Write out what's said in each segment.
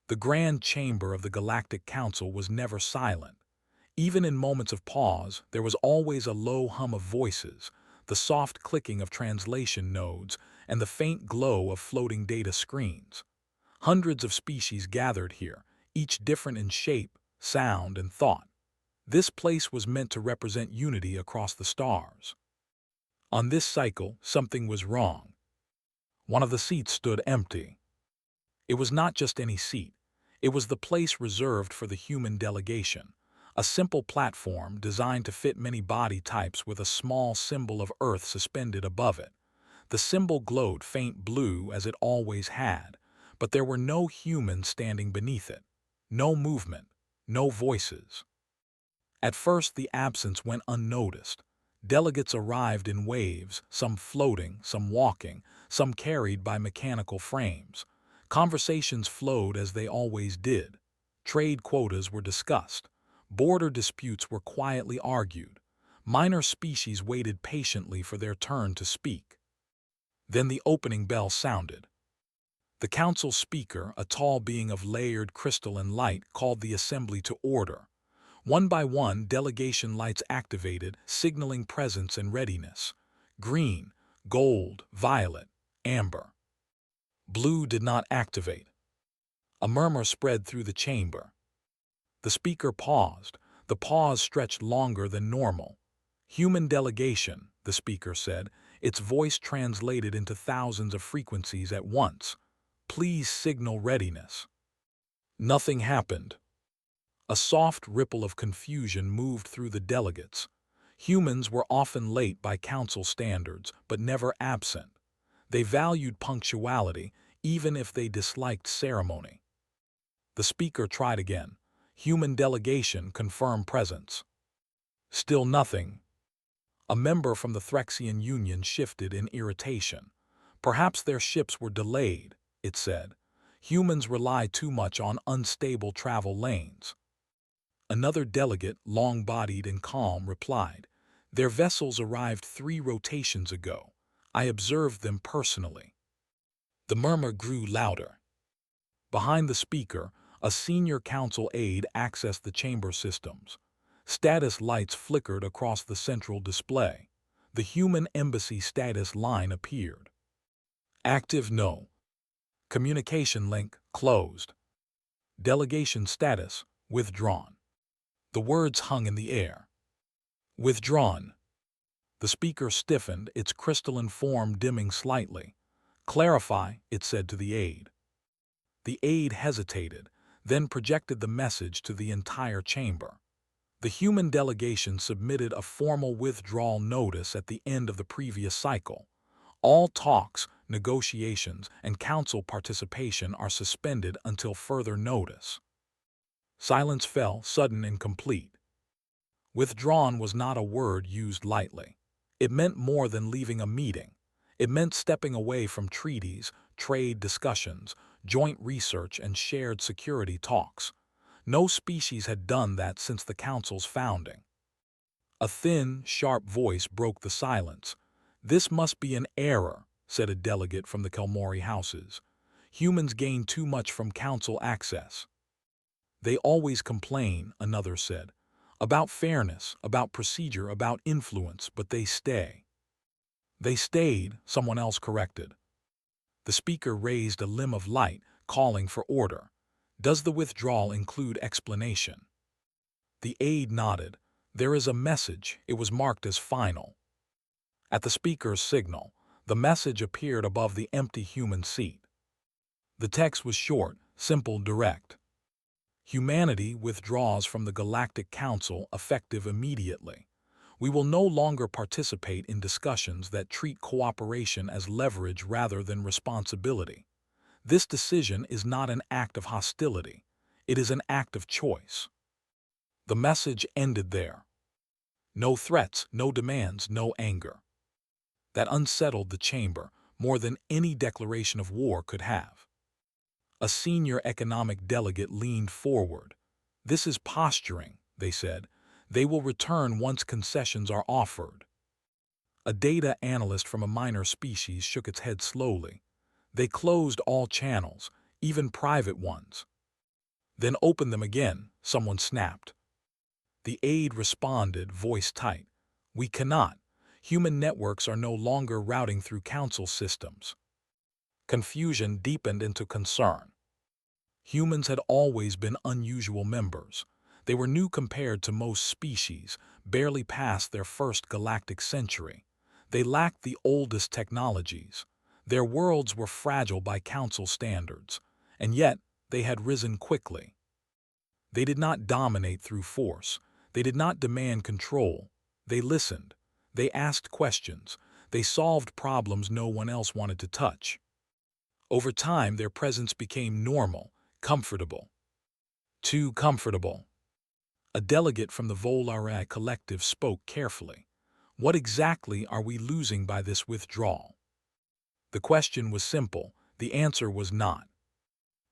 The grand chamber of the Galactic Council was never silent. Even in moments of pause, there was always a low hum of voices, the soft clicking of translation nodes, and the faint glow of floating data screens. Hundreds of species gathered here, each different in shape, sound, and thought. This place was meant to represent unity across the stars. On this cycle, something was wrong. One of the seats stood empty. It was not just any seat. It was the place reserved for the human delegation, a simple platform designed to fit many body types with a small symbol of Earth suspended above it. The symbol glowed faint blue as it always had, but there were no humans standing beneath it. No movement, no voices. At first, the absence went unnoticed. Delegates arrived in waves, some floating, some walking, some carried by mechanical frames. Conversations flowed as they always did. Trade quotas were discussed. Border disputes were quietly argued. Minor species waited patiently for their turn to speak. Then the opening bell sounded. The council speaker, a tall being of layered crystal and light, called the assembly to order. One by one, delegation lights activated, signaling presence and readiness. Green, gold, violet, amber. Blue did not activate. A murmur spread through the chamber. The speaker paused. The pause stretched longer than normal. Human delegation, the speaker said, its voice translated into thousands of frequencies at once. Please signal readiness. Nothing happened. A soft ripple of confusion moved through the delegates. Humans were often late by council standards, but never absent. They valued punctuality, even if they disliked ceremony. The speaker tried again. Human delegation confirmed presence. Still nothing. A member from the Threxian Union shifted in irritation. Perhaps their ships were delayed, it said. Humans rely too much on unstable travel lanes. Another delegate, long-bodied and calm, replied, "Their vessels arrived 3 rotations ago. I observed them personally." The murmur grew louder. Behind the speaker, a senior council aide accessed the chamber systems. Status lights flickered across the central display. The human embassy status line appeared. Active no. Communication link closed. Delegation status withdrawn. The words hung in the air. Withdrawn. The speaker stiffened, its crystalline form dimming slightly. Clarify, it said to the aide. The aide hesitated, then projected the message to the entire chamber. The human delegation submitted a formal withdrawal notice at the end of the previous cycle. All talks, negotiations, and council participation are suspended until further notice. Silence fell, sudden and complete. Withdrawn was not a word used lightly. It meant more than leaving a meeting. It meant stepping away from treaties, trade discussions, joint research, and shared security talks. No species had done that since the Council's founding. A thin, sharp voice broke the silence. "This must be an error," said a delegate from the Kelmori houses. "Humans gain too much from Council access." "They always complain," another said, "about fairness, about procedure, about influence, but they stay." "They stayed," someone else corrected. The speaker raised a limb of light, calling for order. "Does the withdrawal include explanation?" The aide nodded. "There is a message. It was marked as final." At the speaker's signal, the message appeared above the empty human seat. The text was short, simple, direct. Humanity withdraws from the Galactic Council effective immediately. We will no longer participate in discussions that treat cooperation as leverage rather than responsibility. This decision is not an act of hostility. It is an act of choice. The message ended there. No threats, no demands, no anger. That unsettled the chamber more than any declaration of war could have. A senior economic delegate leaned forward. "This is posturing," they said. "They will return once concessions are offered." A data analyst from a minor species shook its head slowly. "They closed all channels, even private ones." Then open them again, someone snapped. The aide responded, voice tight. We cannot. Human networks are no longer routing through council systems. Confusion deepened into concern. Humans had always been unusual members. They were new compared to most species, barely past their first galactic century. They lacked the oldest technologies. Their worlds were fragile by council standards, and yet they had risen quickly. They did not dominate through force. They did not demand control. They listened. They asked questions. They solved problems no one else wanted to touch. Over time, their presence became normal, comfortable. Too comfortable. A delegate from the Volare collective spoke carefully. What exactly are we losing by this withdrawal? The question was simple. The answer was not.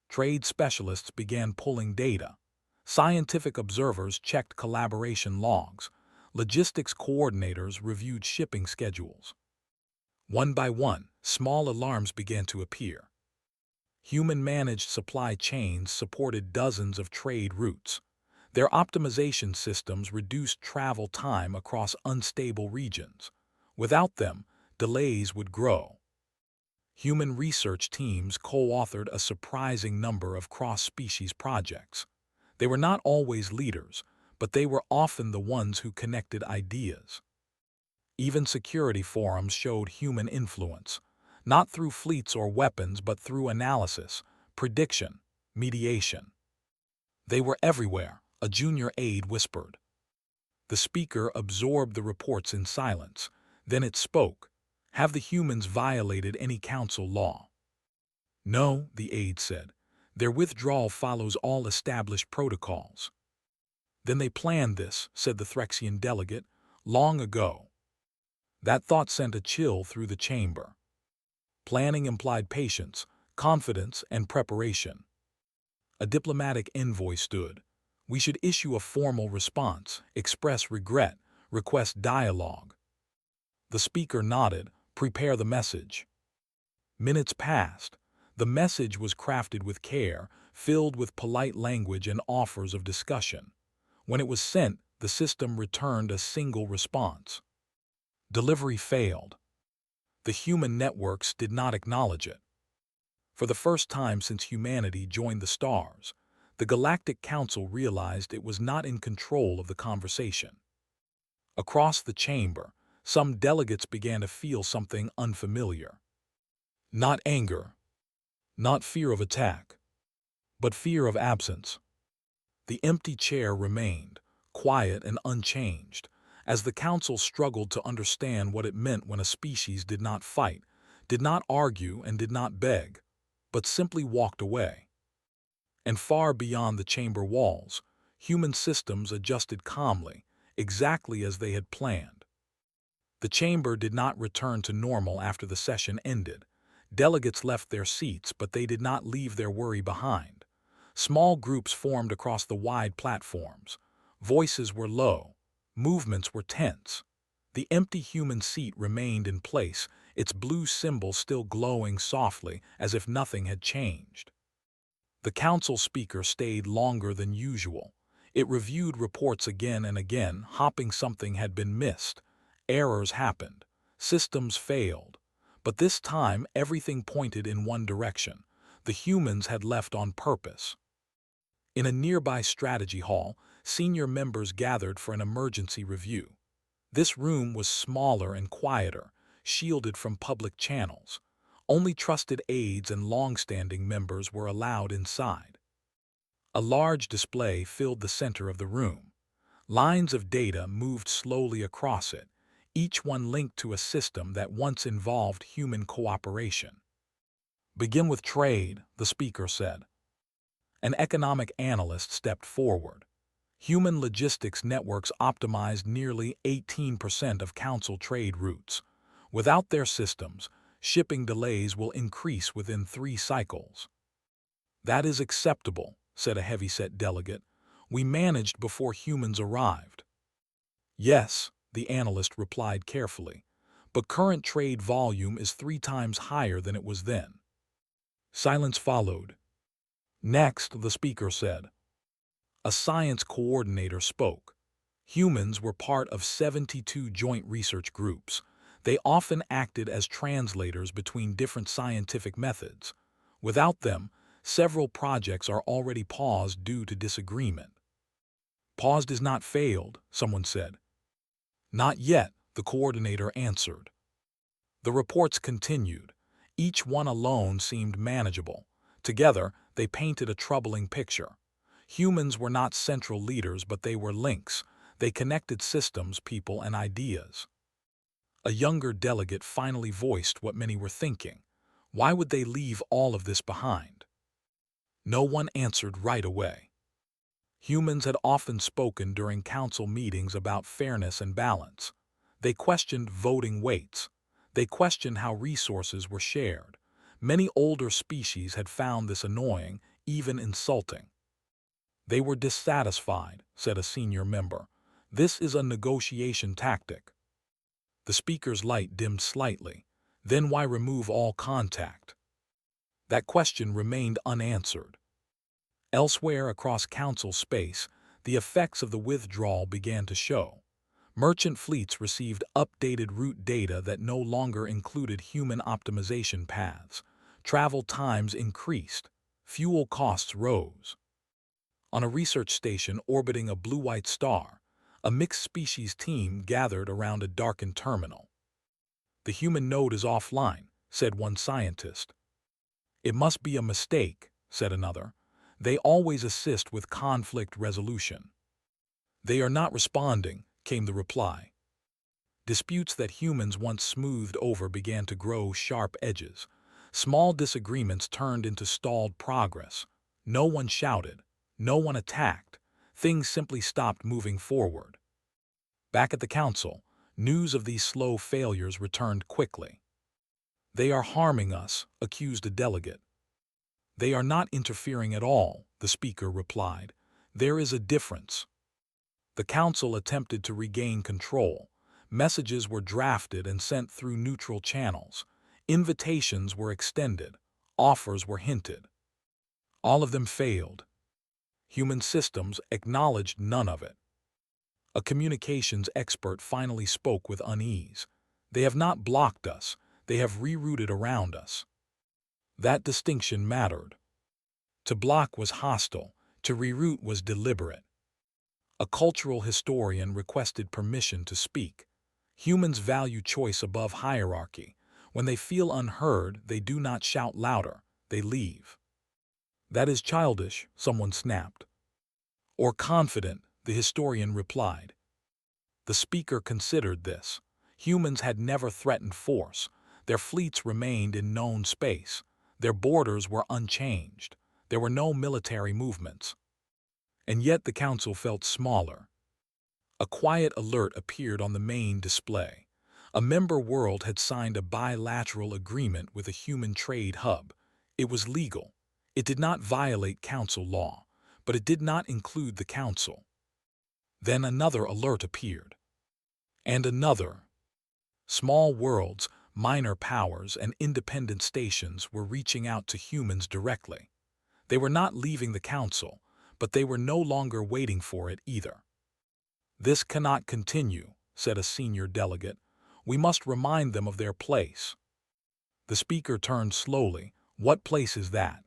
Trade specialists began pulling data. Scientific observers checked collaboration logs. Logistics coordinators reviewed shipping schedules. One by one, small alarms began to appear. Human-managed supply chains supported dozens of trade routes. Their optimization systems reduced travel time across unstable regions. Without them, delays would grow. Human research teams co-authored a surprising number of cross-species projects. They were not always leaders, but they were often the ones who connected ideas. Even security forums showed human influence, not through fleets or weapons but through analysis, prediction, mediation. They were everywhere, a junior aide whispered. The speaker absorbed the reports in silence. Then it spoke. Have the humans violated any council law? No, the aide said. Their withdrawal follows all established protocols. Then they planned this, said the Threxian delegate, long ago. That thought sent a chill through the chamber. Planning implied patience, confidence, and preparation. A diplomatic envoy stood. We should issue a formal response, express regret, request dialogue. The speaker nodded, prepare the message. Minutes passed. The message was crafted with care, filled with polite language and offers of discussion. When it was sent, the system returned a single response. Delivery failed. The human networks did not acknowledge it. For the first time since humanity joined the stars, the Galactic Council realized it was not in control of the conversation. Across the chamber, some delegates began to feel something unfamiliar. Not anger, not fear of attack, but fear of absence. The empty chair remained, quiet and unchanged, as the council struggled to understand what it meant when a species did not fight, did not argue, and did not beg, but simply walked away. And far beyond the chamber walls, human systems adjusted calmly, exactly as they had planned. The chamber did not return to normal after the session ended. Delegates left their seats, but they did not leave their worry behind. Small groups formed across the wide platforms. Voices were low. Movements were tense. The empty human seat remained in place, its blue symbol still glowing softly as if nothing had changed. The council speaker stayed longer than usual. It reviewed reports again and again, hoping something had been missed. Errors happened. Systems failed. But this time, everything pointed in one direction. The humans had left on purpose. In a nearby strategy hall, senior members gathered for an emergency review. This room was smaller and quieter, shielded from public channels. Only trusted aides and long-standing members were allowed inside. A large display filled the center of the room. Lines of data moved slowly across it, each one linked to a system that once involved human cooperation. Begin with trade, the speaker said. An economic analyst stepped forward. Human logistics networks optimized nearly 18% of council trade routes. Without their systems, shipping delays will increase within 3 cycles. That is acceptable, said a heavyset delegate. We managed before humans arrived. Yes, the analyst replied carefully, but current trade volume is 3 times higher than it was then. Silence followed. Next, the speaker said, A science coordinator spoke. Humans were part of 72 joint research groups. They often acted as translators between different scientific methods. Without them, several projects are already paused due to disagreement. Paused is not failed, someone said. Not yet, the coordinator answered. The reports continued. Each one alone seemed manageable. Together, they painted a troubling picture. Humans were not central leaders, but they were links. They connected systems, people, and ideas. A younger delegate finally voiced what many were thinking. Why would they leave all of this behind? No one answered right away. Humans had often spoken during council meetings about fairness and balance. They questioned voting weights. They questioned how resources were shared. Many older species had found this annoying, even insulting. They were dissatisfied, said a senior member. This is a negotiation tactic. The speaker's light dimmed slightly. Then why remove all contact? That question remained unanswered. Elsewhere across council space, the effects of the withdrawal began to show. Merchant fleets received updated route data that no longer included human optimization paths. Travel times increased. Fuel costs rose. On a research station orbiting a blue-white star, a mixed-species team gathered around a darkened terminal. The human node is offline, said one scientist. It must be a mistake, said another. They always assist with conflict resolution. They are not responding, came the reply. Disputes that humans once smoothed over began to grow sharp edges. Small disagreements turned into stalled progress. No one shouted. No one attacked. Things simply stopped moving forward. Back at the council, news of these slow failures returned quickly. They are harming us, accused a delegate. They are not interfering at all, the speaker replied. There is a difference. The council attempted to regain control. Messages were drafted and sent through neutral channels. Invitations were extended. Offers were hinted. All of them failed. Human systems acknowledged none of it. A communications expert finally spoke with unease. They have not blocked us. They have rerouted around us. That distinction mattered. To block was hostile. To reroute was deliberate. A cultural historian requested permission to speak. Humans value choice above hierarchy. When they feel unheard, they do not shout louder. They leave. That is childish, someone snapped. Or confident, the historian replied. The speaker considered this. Humans had never threatened force. Their fleets remained in known space. Their borders were unchanged. There were no military movements. And yet the council felt smaller. A quiet alert appeared on the main display. A member world had signed a bilateral agreement with a human trade hub. It was legal. It did not violate council law, but it did not include the council. Then another alert appeared. And another. Small worlds, minor powers, and independent stations were reaching out to humans directly. They were not leaving the council, but they were no longer waiting for it either. This cannot continue, said a senior delegate. We must remind them of their place. The speaker turned slowly. What place is that?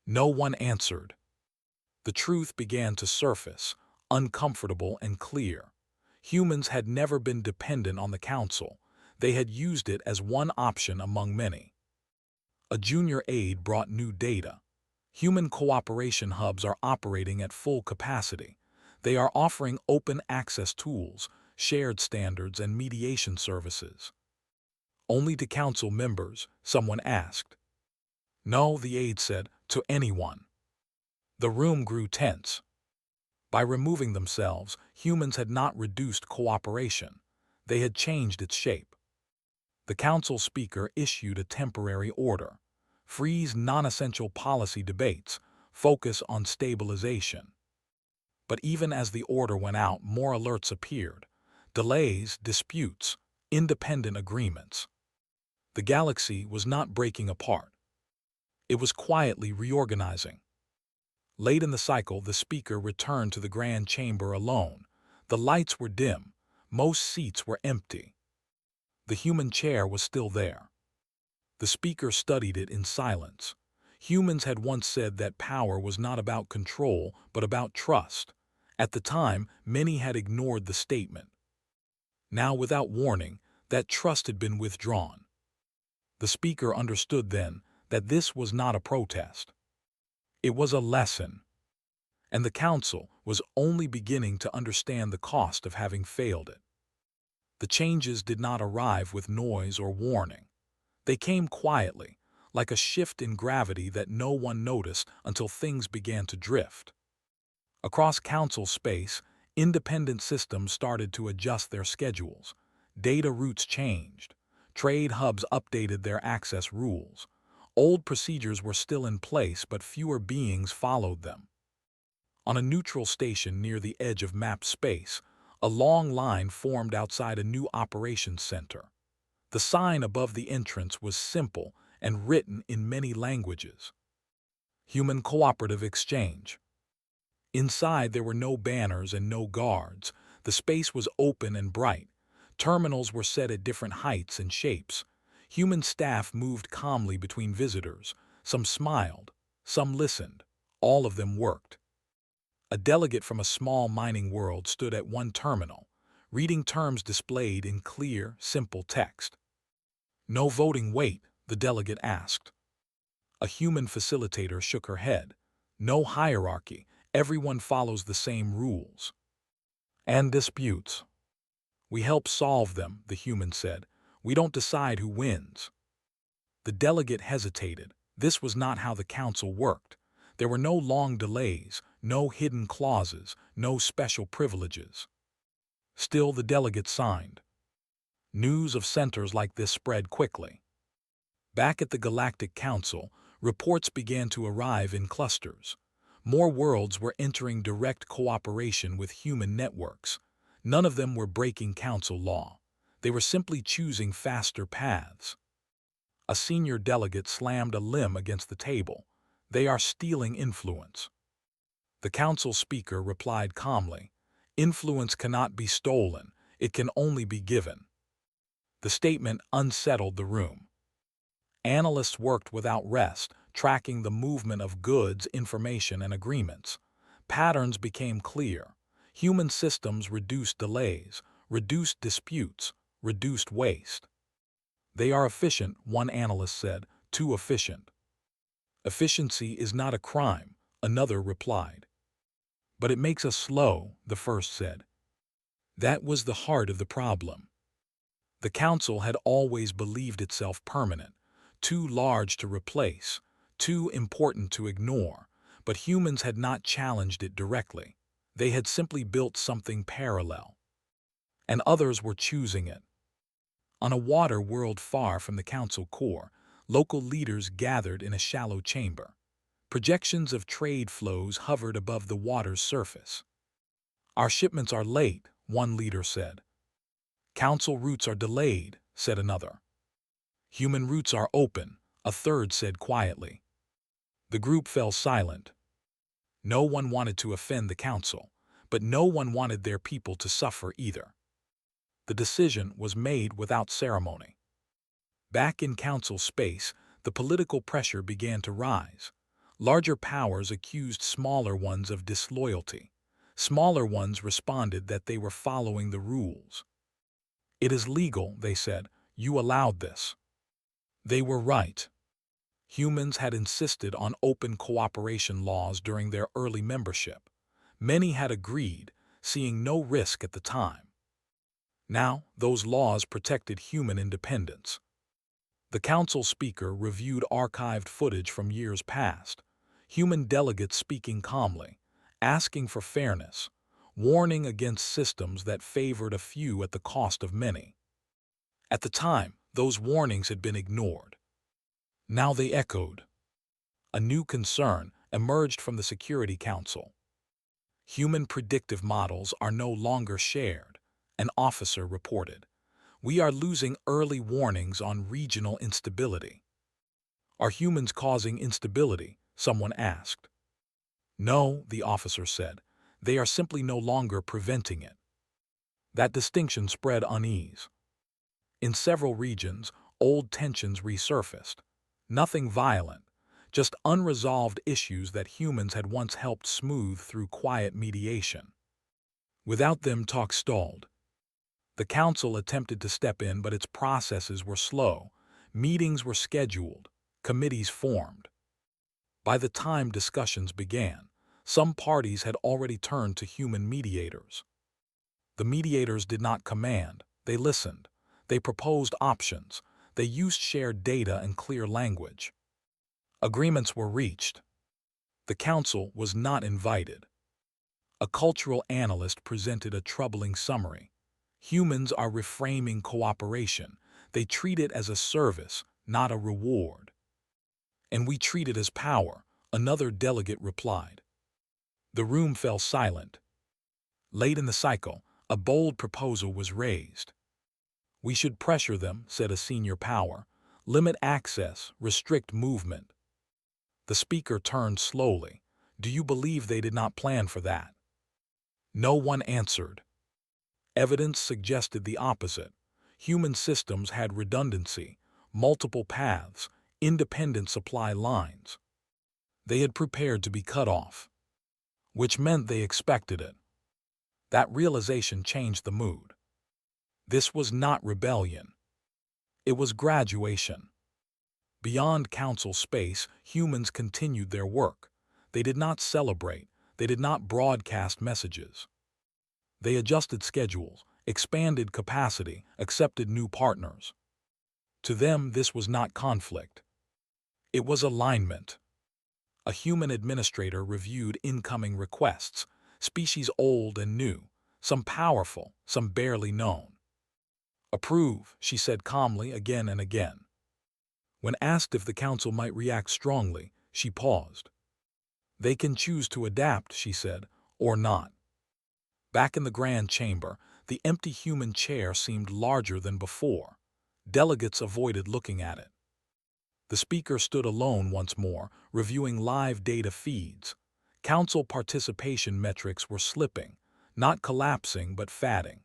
No one answered. The truth began to surface, uncomfortable and clear. Humans had never been dependent on the council. They had used it as one option among many. A junior aide brought new data. Human cooperation hubs are operating at full capacity. They are offering open access tools, shared standards, and mediation services. Only to council members, someone asked. No, the aide said, to anyone. The room grew tense. By removing themselves, humans had not reduced cooperation. They had changed its shape. The council speaker issued a temporary order. Freeze non-essential policy debates. Focus on stabilization. But even as the order went out, more alerts appeared. Delays, disputes, independent agreements. The galaxy was not breaking apart. It was quietly reorganizing. Late in the cycle, the speaker returned to the grand chamber alone. The lights were dim. Most seats were empty. The human chair was still there. The speaker studied it in silence. Humans had once said that power was not about control, but about trust. At the time, many had ignored the statement. Now, without warning, that trust had been withdrawn. The speaker understood then that this was not a protest. It was a lesson. And the council was only beginning to understand the cost of having failed it. The changes did not arrive with noise or warning. They came quietly, like a shift in gravity that no one noticed until things began to drift. Across council space, independent systems started to adjust their schedules. Data routes changed. Trade hubs updated their access rules. Old procedures were still in place, but fewer beings followed them. On a neutral station near the edge of map space, a long line formed outside a new operations center. The sign above the entrance was simple and written in many languages. Human Cooperative Exchange. Inside there were no banners and no guards. The space was open and bright. Terminals were set at different heights and shapes. Human staff moved calmly between visitors. Some smiled, some listened. All of them worked. A delegate from a small mining world stood at one terminal, reading terms displayed in clear, simple text. "No voting weight?" the delegate asked. A human facilitator shook her head. "No hierarchy. Everyone follows the same rules." "And disputes?" "We help solve them," the human said. "We don't decide who wins." The delegate hesitated. This was not how the council worked. There were no long delays, no hidden clauses, no special privileges. Still, the delegate signed. News of centers like this spread quickly. Back at the Galactic Council, reports began to arrive in clusters. More worlds were entering direct cooperation with human networks. None of them were breaking council law. They were simply choosing faster paths. A senior delegate slammed a limb against the table. "They are stealing influence." The council speaker replied calmly, "Influence cannot be stolen. It can only be given." The statement unsettled the room. Analysts worked without rest, tracking the movement of goods, information, and agreements. Patterns became clear. Human systems reduced delays, reduced disputes, reduced waste. "They are efficient," one analyst said, "too efficient." "Efficiency is not a crime," another replied. "But it makes us slow," the first said. That was the heart of the problem. The council had always believed itself permanent, too large to replace, too important to ignore, but humans had not challenged it directly. They had simply built something parallel. And others were choosing it. On a water world far from the council core, local leaders gathered in a shallow chamber. Projections of trade flows hovered above the water's surface. "Our shipments are late," one leader said. "Council routes are delayed," said another. "Human routes are open," a third said quietly. The group fell silent. No one wanted to offend the council, but no one wanted their people to suffer either. The decision was made without ceremony. Back in council space, the political pressure began to rise. Larger powers accused smaller ones of disloyalty. Smaller ones responded that they were following the rules. "It is legal," they said. "You allowed this." They were right. Humans had insisted on open cooperation laws during their early membership. Many had agreed, seeing no risk at the time. Now, those laws protected human independence. The council speaker reviewed archived footage from years past. Human delegates speaking calmly, asking for fairness, warning against systems that favored a few at the cost of many. At the time, those warnings had been ignored. Now they echoed. A new concern emerged from the Security Council. Human predictive models are no longer shared, an officer reported. "We are losing early warnings on regional instability." "Are humans causing instability?" someone asked. No, the officer said. They are simply no longer preventing it. That distinction spread unease. In several regions, old tensions resurfaced. Nothing violent, just unresolved issues that humans had once helped smooth through quiet mediation. Without them, talk stalled. The council attempted to step in, but its processes were slow. Meetings were scheduled, committees formed. By the time discussions began, some parties had already turned to human mediators. The mediators did not command, they listened. They proposed options. They used shared data and clear language. Agreements were reached. The council was not invited. A cultural analyst presented a troubling summary. Humans are reframing cooperation. They treat it as a service, not a reward. And we treat it as power, another delegate replied. The room fell silent. Late in the cycle, a bold proposal was raised. We should pressure them, said a senior power. Limit access, restrict movement. The speaker turned slowly. Do you believe they did not plan for that? No one answered. Evidence suggested the opposite. Human systems had redundancy, multiple paths, independent supply lines. They had prepared to be cut off, which meant they expected it. That realization changed the mood. This was not rebellion. It was graduation. Beyond council space, humans continued their work. They did not celebrate. They did not broadcast messages. They adjusted schedules, expanded capacity, accepted new partners. To them, this was not conflict. It was alignment. A human administrator reviewed incoming requests, species old and new, some powerful, some barely known. Approve, she said calmly again and again. When asked if the council might react strongly, she paused. They can choose to adapt, she said, or not. Back in the grand chamber, the empty human chair seemed larger than before. Delegates avoided looking at it. The speaker stood alone once more, reviewing live data feeds. Council participation metrics were slipping, not collapsing but fatting.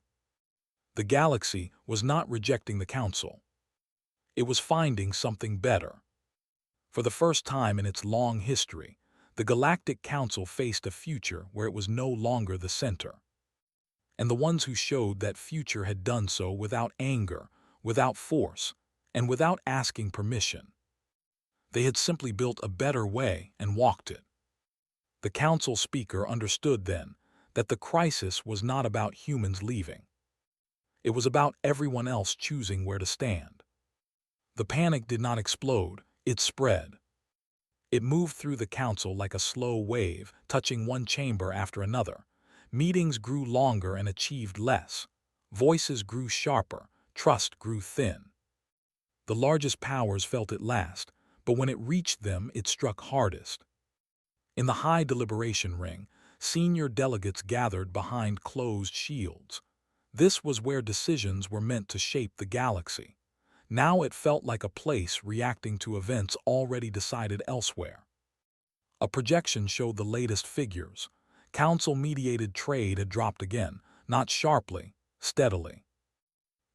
The galaxy was not rejecting the council. It was finding something better. For the first time in its long history, the Galactic Council faced a future where it was no longer the center. And the ones who showed that future had done so without anger, without force, and without asking permission. They had simply built a better way and walked it. The council speaker understood then that the crisis was not about humans leaving. It was about everyone else choosing where to stand. The panic did not explode, it spread. It moved through the council like a slow wave, touching one chamber after another. Meetings grew longer and achieved less. Voices grew sharper, trust grew thin. The largest powers felt it last, but when it reached them, it struck hardest. In the high deliberation ring, senior delegates gathered behind closed shields. This was where decisions were meant to shape the galaxy. Now it felt like a place reacting to events already decided elsewhere. A projection showed the latest figures. Council-mediated trade had dropped again, not sharply, steadily.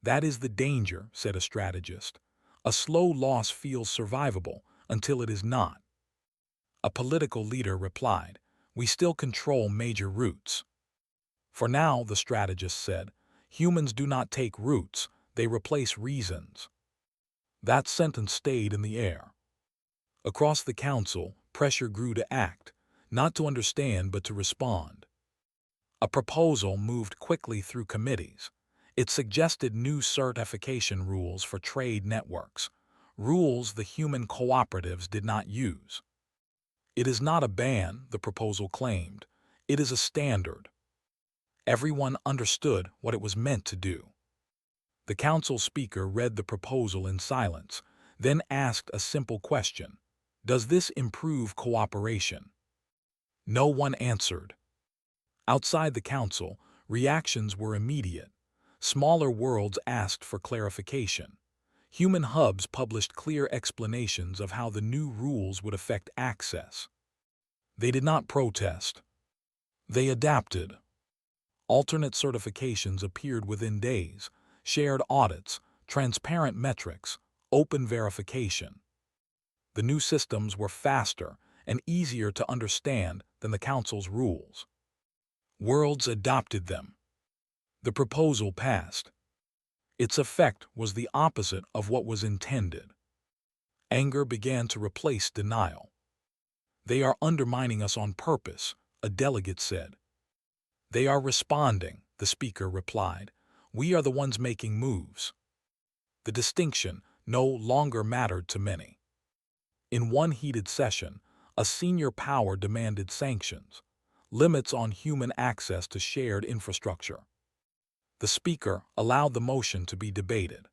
That is the danger, said a strategist. A slow loss feels survivable until it is not. A political leader replied, we still control major routes. For now, the strategist said, humans do not take routes, they replace reasons. That sentence stayed in the air. Across the council, pressure grew to act, not to understand but to respond. A proposal moved quickly through committees. It suggested new certification rules for trade networks, rules the human cooperatives did not use. It is not a ban, the proposal claimed. It is a standard. Everyone understood what it was meant to do. The council speaker read the proposal in silence, then asked a simple question. Does this improve cooperation? No one answered. Outside the council, reactions were immediate. Smaller worlds asked for clarification. Human hubs published clear explanations of how the new rules would affect access. They did not protest. They adapted. Alternate certifications appeared within days, shared audits, transparent metrics, open verification. The new systems were faster and easier to understand than the Council's rules. Worlds adopted them. The proposal passed. Its effect was the opposite of what was intended. Anger began to replace denial. "They are undermining us on purpose," a delegate said. "They are responding," the speaker replied. "We are the ones making moves." The distinction no longer mattered to many. In one heated session, a senior power demanded sanctions, limits on human access to shared infrastructure. The speaker allowed the motion to be debated.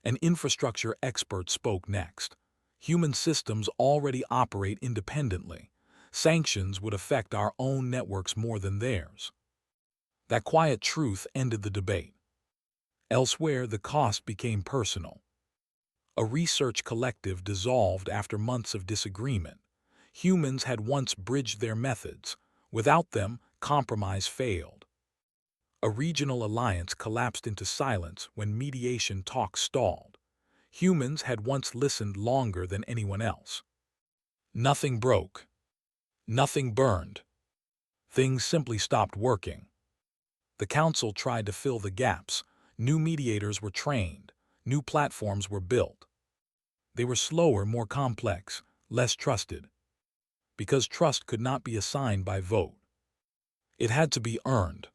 An infrastructure expert spoke next. "Human systems already operate independently. Sanctions would affect our own networks more than theirs." That quiet truth ended the debate. Elsewhere, the cost became personal. A research collective dissolved after months of disagreement. Humans had once bridged their methods. Without them, compromise failed. A regional alliance collapsed into silence when mediation talks stalled. Humans had once listened longer than anyone else. Nothing broke. Nothing burned. Things simply stopped working. The Council tried to fill the gaps. New mediators were trained. New platforms were built. They were slower, more complex, less trusted. Because trust could not be assigned by vote. It had to be earned.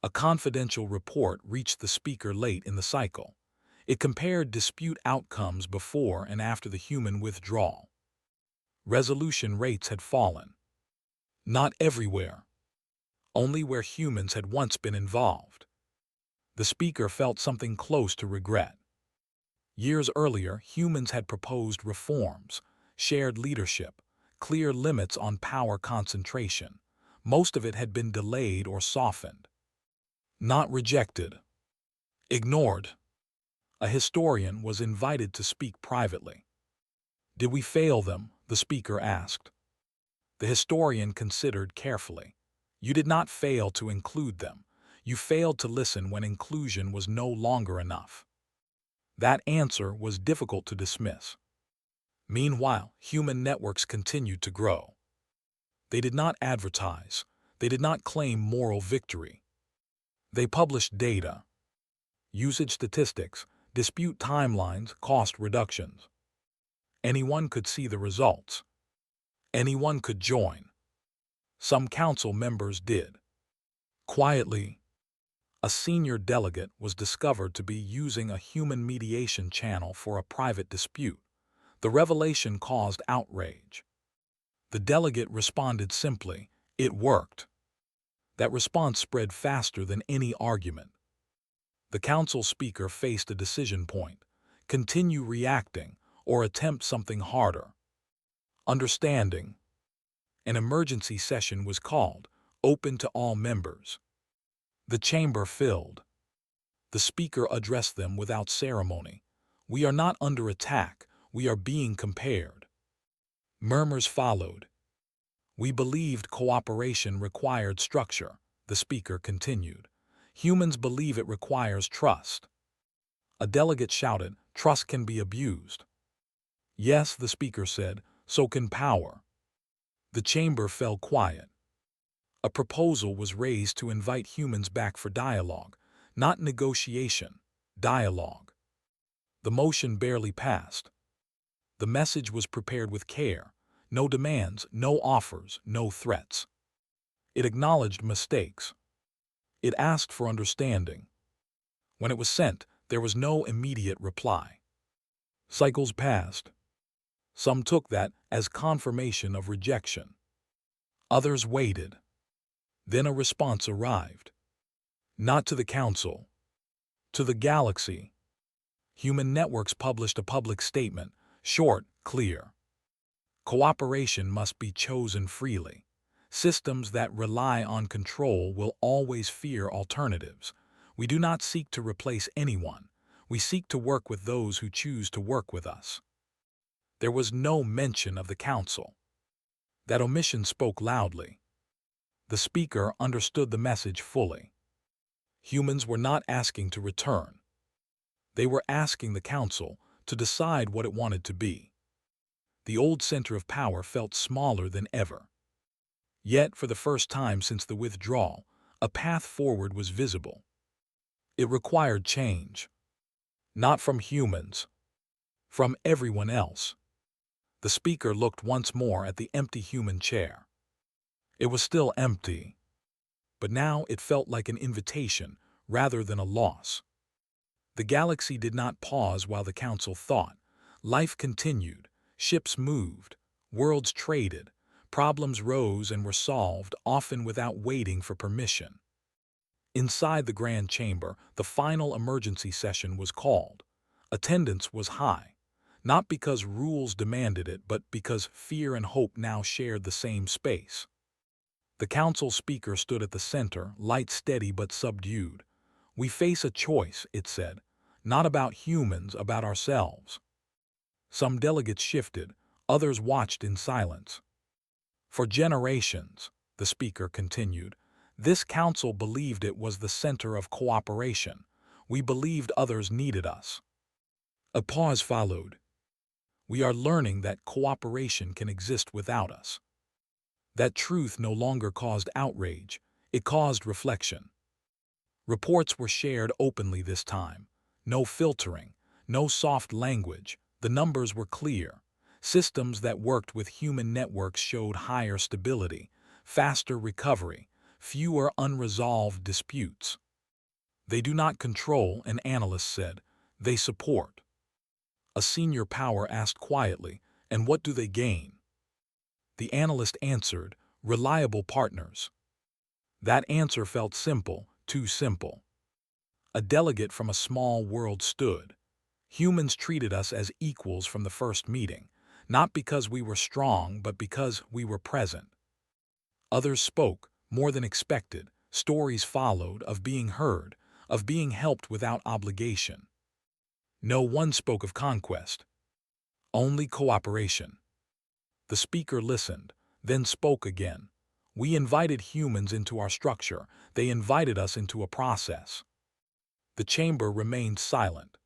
A confidential report reached the speaker late in the cycle. It compared dispute outcomes before and after the human withdrawal. Resolution rates had fallen. Not everywhere. Only where humans had once been involved. The speaker felt something close to regret. Years earlier, humans had proposed reforms, shared leadership, clear limits on power concentration. Most of it had been delayed or softened. Not rejected. Ignored. A historian was invited to speak privately. "Did we fail them?" the speaker asked. The historian considered carefully. "You did not fail to include them. You failed to listen when inclusion was no longer enough." That answer was difficult to dismiss. Meanwhile, human networks continued to grow. They did not advertise. They did not claim moral victory. They published data, usage statistics, dispute timelines, cost reductions. Anyone could see the results. Anyone could join. Some council members did. Quietly, a senior delegate was discovered to be using a human mediation channel for a private dispute. The revelation caused outrage. The delegate responded simply, "It worked." That response spread faster than any argument. The council speaker faced a decision point: continue reacting or attempt something harder. Understanding. An emergency session was called, open to all members. The chamber filled. The speaker addressed them without ceremony. "We are not under attack. We are being compared." Murmurs followed. "We believed cooperation required structure," the speaker continued. "Humans believe it requires trust." A delegate shouted, "Trust can be abused." "Yes," the speaker said, "so can power." The chamber fell quiet. A proposal was raised to invite humans back for dialogue, not negotiation, dialogue. The motion barely passed. The message was prepared with care. No demands, no offers, no threats. It acknowledged mistakes. It asked for understanding. When it was sent, there was no immediate reply. Cycles passed. Some took that as confirmation of rejection. Others waited. Then a response arrived. Not to the council. To the galaxy. Human Networks published a public statement, short, clear. Cooperation must be chosen freely. Systems that rely on control will always fear alternatives. We do not seek to replace anyone. We seek to work with those who choose to work with us. There was no mention of the council. That omission spoke loudly. The speaker understood the message fully. Humans were not asking to return. They were asking the council to decide what it wanted to be. The old center of power felt smaller than ever. Yet, for the first time since the withdrawal, a path forward was visible. It required change. Not from humans. From everyone else. The speaker looked once more at the empty human chair. It was still empty. But now it felt like an invitation rather than a loss. The galaxy did not pause while the council thought. Life continued, ships moved, worlds traded, problems rose and were solved, often without waiting for permission. Inside the grand chamber, the final emergency session was called. Attendance was high, not because rules demanded it, but because fear and hope now shared the same space. The council speaker stood at the center, light steady but subdued. "We face a choice," it said, "not about humans, about ourselves." Some delegates shifted, others watched in silence. "For generations," the speaker continued, "this council believed it was the center of cooperation. We believed others needed us." A pause followed. "We are learning that cooperation can exist without us." That truth no longer caused outrage, it caused reflection. Reports were shared openly this time. No filtering, no soft language. The numbers were clear. Systems that worked with human networks showed higher stability, faster recovery, fewer unresolved disputes. "They do not control," an analyst said. "They support." A senior power asked quietly, "And what do they gain?" The analyst answered, "Reliable partners." That answer felt simple, too simple. A delegate from a small world stood. "Humans treated us as equals from the first meeting, not because we were strong, but because we were present." Others spoke, more than expected. Stories followed, of being heard, of being helped without obligation. No one spoke of conquest. Only cooperation. The speaker listened, then spoke again. "We invited humans into our structure. They invited us into a process." The chamber remained silent.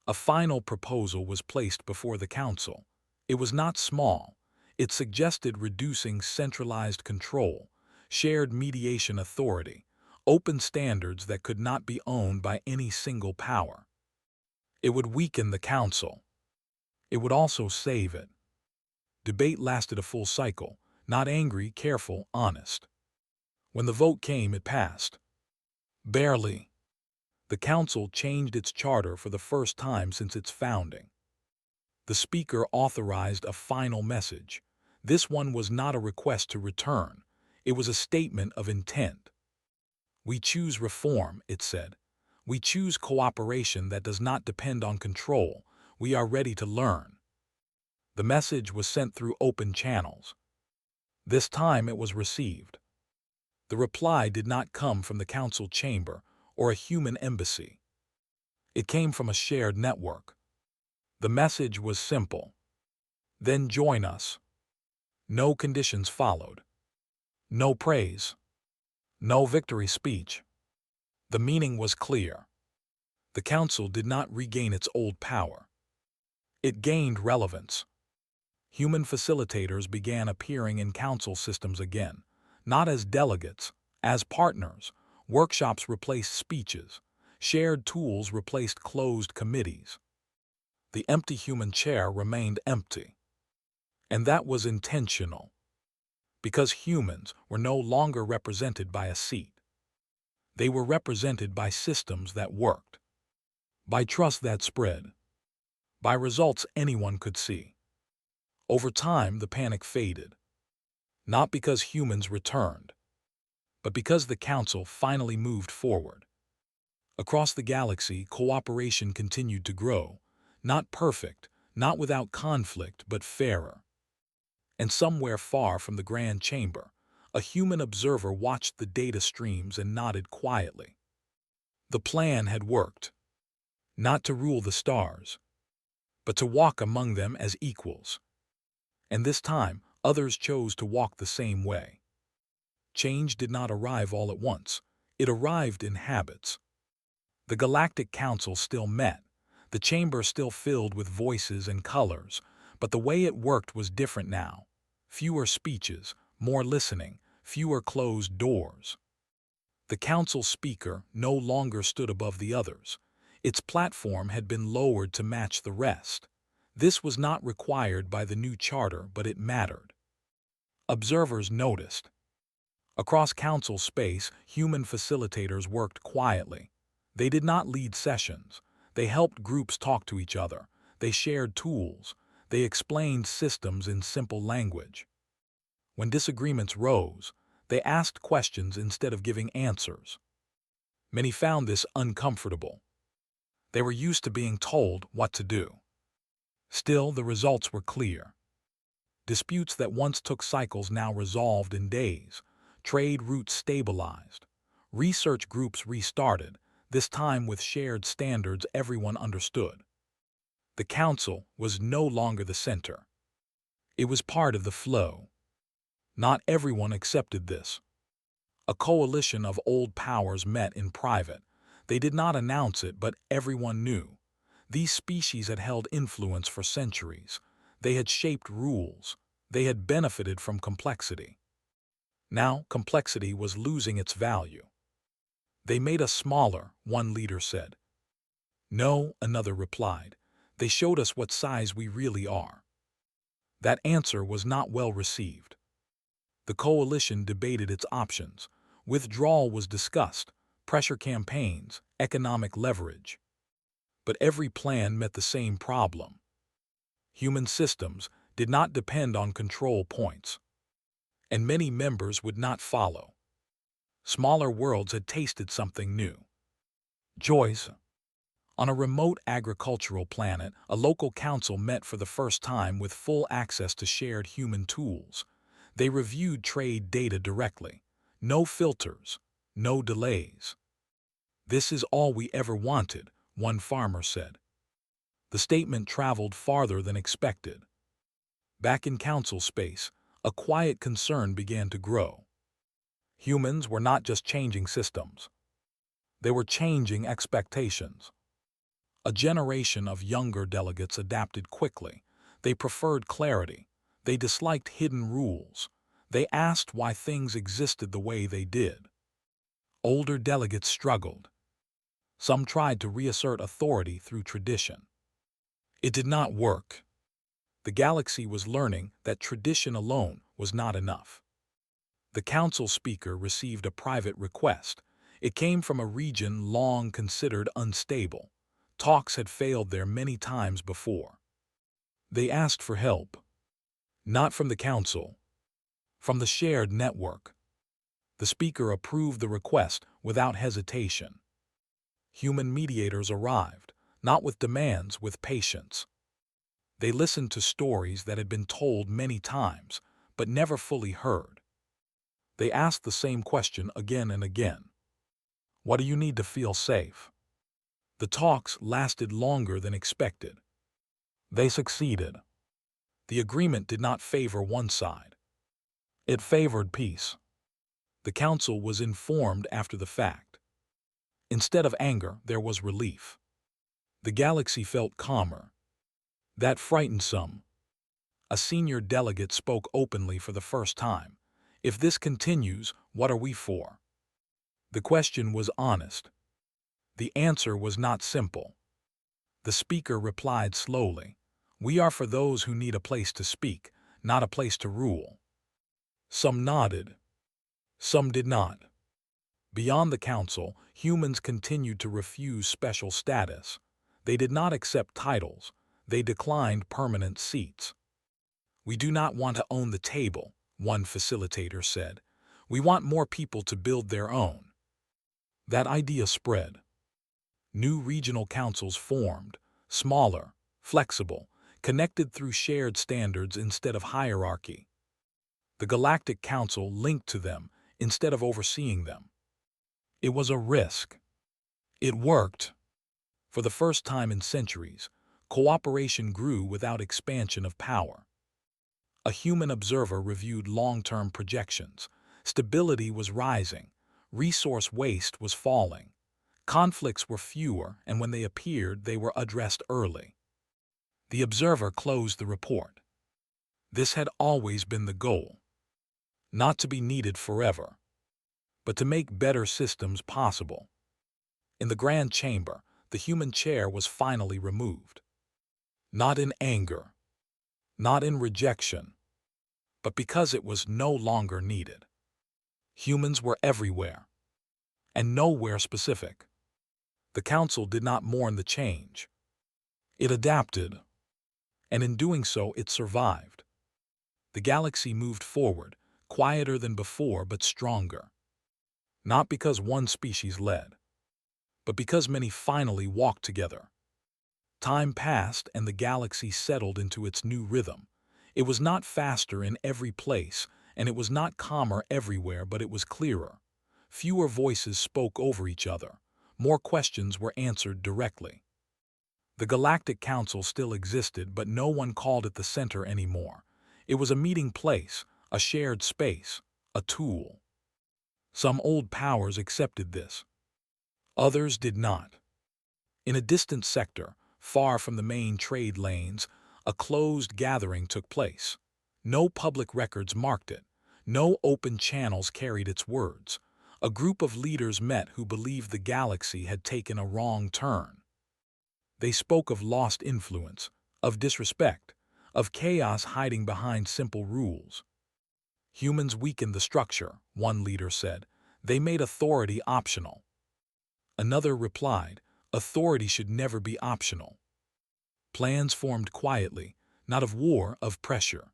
A final proposal was placed before the council. It was not small. It suggested reducing centralized control, shared mediation authority, open standards that could not be owned by any single power. It would weaken the council. It would also save it. Debate lasted a full cycle, not angry, careful, honest. When the vote came, it passed. Barely. The council changed its charter for the first time since its founding. The speaker authorized a final message. This one was not a request to return. It was a statement of intent. "We choose reform," it said. "We choose cooperation that does not depend on control. We are ready to learn." The message was sent through open channels. This time it was received. The reply did not come from the council chamber or a human embassy. It came from a shared network. The message was simple. "Then join us." No conditions followed. No praise. No victory speech. The meaning was clear. The council did not regain its old power. It gained relevance. Human facilitators began appearing in council systems again, not as delegates, as partners. Workshops replaced speeches. Shared tools replaced closed committees. The empty human chair remained empty. And that was intentional. Because humans were no longer represented by a seat. They were represented by systems that worked. By trust that spread. By results anyone could see. Over time, the panic faded. Not because humans returned, but because the council finally moved forward. Across the galaxy, cooperation continued to grow. Not perfect, not without conflict, but fairer. And somewhere far from the grand chamber, a human observer watched the data streams and nodded quietly. The plan had worked. Not to rule the stars, but to walk among them as equals. And this time, Others chose to walk the same way. Change did not arrive all at once. It arrived in habits. The Galactic Council still met, the chamber still filled with voices and colors, but the way it worked was different now. Fewer speeches, more listening, fewer closed doors. The council speaker no longer stood above the others. Its platform had been lowered to match the rest. This was not required by the new charter, but it mattered. Observers noticed. Across council space, human facilitators worked quietly. They did not lead sessions. They helped groups talk to each other. They shared tools. They explained systems in simple language. When disagreements rose, they asked questions instead of giving answers. Many found this uncomfortable. They were used to being told what to do. Still, the results were clear. Disputes that once took cycles now resolved in days. Trade routes stabilized. Research groups restarted, this time with shared standards everyone understood. The council was no longer the center. It was part of the flow. Not everyone accepted this. A coalition of old powers met in private. They did not announce it, but everyone knew. These species had held influence for centuries. They had shaped rules. They had benefited from complexity. Now, complexity was losing its value. They made us smaller, one leader said. No, another replied. They showed us what size we really are. That answer was not well received. The coalition debated its options. Withdrawal was discussed, pressure campaigns, economic leverage. But every plan met the same problem. Human systems did not depend on control points, and many members would not follow. Smaller worlds had tasted something new. Joyce. On a remote agricultural planet, a local council met for the first time with full access to shared human tools. They reviewed trade data directly. No filters, no delays. This is all we ever wanted, one farmer said. The statement traveled farther than expected. Back in council space, a quiet concern began to grow. Humans were not just changing systems. They were changing expectations. A generation of younger delegates adapted quickly. They preferred clarity. They disliked hidden rules. They asked why things existed the way they did. Older delegates struggled. Some tried to reassert authority through tradition. It did not work. The galaxy was learning that tradition alone was not enough. The council speaker received a private request. It came from a region long considered unstable. Talks had failed there many times before. They asked for help. Not from the council. From the shared network. The speaker approved the request without hesitation. Human mediators arrived, not with demands, with patience. They listened to stories that had been told many times, but never fully heard. They asked the same question again and again. What do you need to feel safe? The talks lasted longer than expected. They succeeded. The agreement did not favor one side. It favored peace. The council was informed after the fact. Instead of anger, there was relief. The galaxy felt calmer. That frightened some. A senior delegate spoke openly for the first time. If this continues, what are we for? The question was honest. The answer was not simple. The speaker replied slowly. We are for those who need a place to speak, not a place to rule. Some nodded. Some did not. Beyond the council, humans continued to refuse special status. They did not accept titles. They declined permanent seats. We do not want to own the table, one facilitator said. We want more people to build their own. That idea spread. New regional councils formed, smaller, flexible, connected through shared standards instead of hierarchy. The Galactic Council linked to them instead of overseeing them. It was a risk. It worked. For the first time in centuries, cooperation grew without expansion of power. A human observer reviewed long-term projections. Stability was rising. Resource waste was falling. Conflicts were fewer, and when they appeared, they were addressed early. The observer closed the report. This had always been the goal. Not to be needed forever, but to make better systems possible. In the grand chamber, the human chair was finally removed. Not in anger, not in rejection, but because it was no longer needed. Humans were everywhere, and nowhere specific. The council did not mourn the change. It adapted, and in doing so it survived. The galaxy moved forward, quieter than before but stronger. Not because one species led, but because many finally walked together. Time passed and the galaxy settled into its new rhythm. It was not faster in every place, and it was not calmer everywhere, but it was clearer. Fewer voices spoke over each other. More questions were answered directly. The Galactic Council still existed, but no one called it the center anymore. It was a meeting place, a shared space, a tool. Some old powers accepted this. Others did not. In a distant sector, far from the main trade lanes, a closed gathering took place. No public records marked it. No open channels carried its words. A group of leaders met who believed the galaxy had taken a wrong turn. They spoke of lost influence, of disrespect, of chaos hiding behind simple rules. Humans weakened the structure, one leader said. They made authority optional. Another replied, authority should never be optional. Plans formed quietly, not of war, of pressure.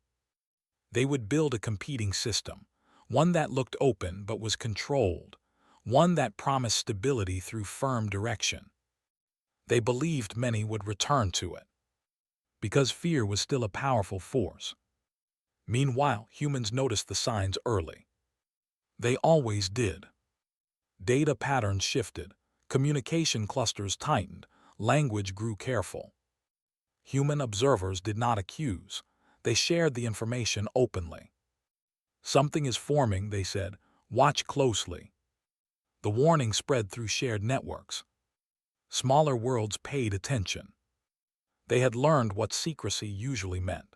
They would build a competing system, one that looked open but was controlled, one that promised stability through firm direction. They believed many would return to it, because fear was still a powerful force. Meanwhile, humans noticed the signs early. They always did. Data patterns shifted, communication clusters tightened, language grew careful. Human observers did not accuse. They shared the information openly. Something is forming, they said. Watch closely. The warning spread through shared networks. Smaller worlds paid attention. They had learned what secrecy usually meant.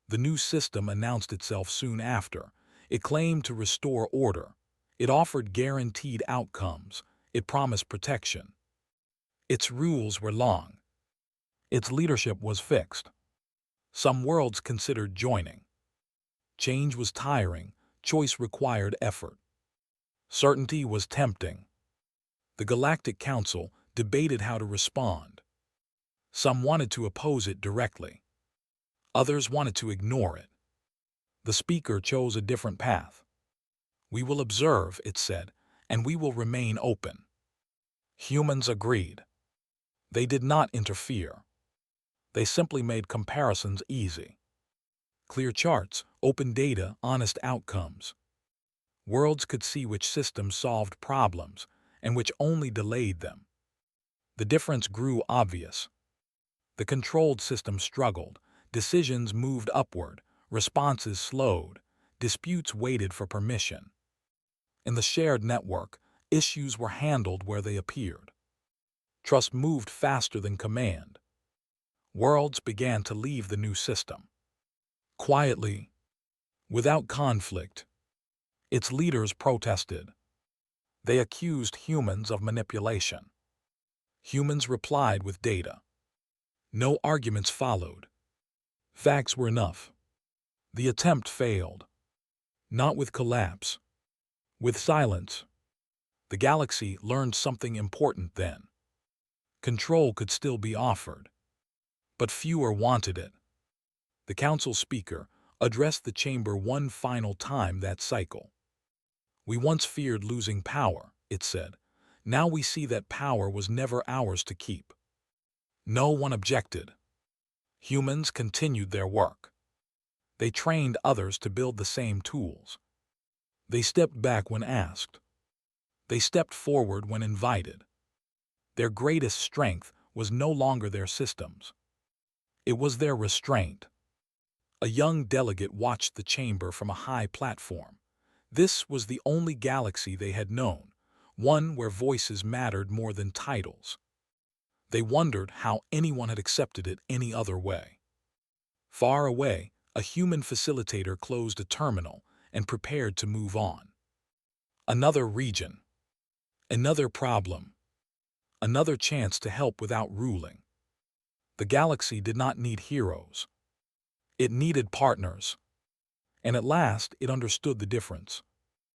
The new system announced itself soon after. It claimed to restore order. It offered guaranteed outcomes. It promised protection. Its rules were long. Its leadership was fixed. Some worlds considered joining. Change was tiring. Choice required effort. Certainty was tempting. The Galactic Council debated how to respond. Some wanted to oppose it directly. Others wanted to ignore it. The speaker chose a different path. We will observe, it said, and we will remain open. Humans agreed. They did not interfere. They simply made comparisons easy. Clear charts, open data, honest outcomes. Worlds could see which systems solved problems and which only delayed them. The difference grew obvious. The controlled system struggled. Decisions moved upward. Responses slowed. Disputes waited for permission. In the shared network, issues were handled where they appeared. Trust moved faster than command. Worlds began to leave the new system. Quietly, without conflict. Its leaders protested. They accused humans of manipulation. Humans replied with data. No arguments followed. Facts were enough. The attempt failed. Not with collapse. With silence. The galaxy learned something important then. Control could still be offered. But fewer wanted it. The council speaker addressed the chamber one final time that cycle. We once feared losing power, it said. Now we see that power was never ours to keep. No one objected. Humans continued their work. They trained others to build the same tools. They stepped back when asked. They stepped forward when invited. Their greatest strength was no longer their systems. It was their restraint. A young delegate watched the chamber from a high platform. This was the only galaxy they had known, one where voices mattered more than titles. They wondered how anyone had accepted it any other way. Far away, a human facilitator closed a terminal and prepared to move on. Another region. Another problem. Another chance to help without ruling. The galaxy did not need heroes. It needed partners. And at last, it understood the difference.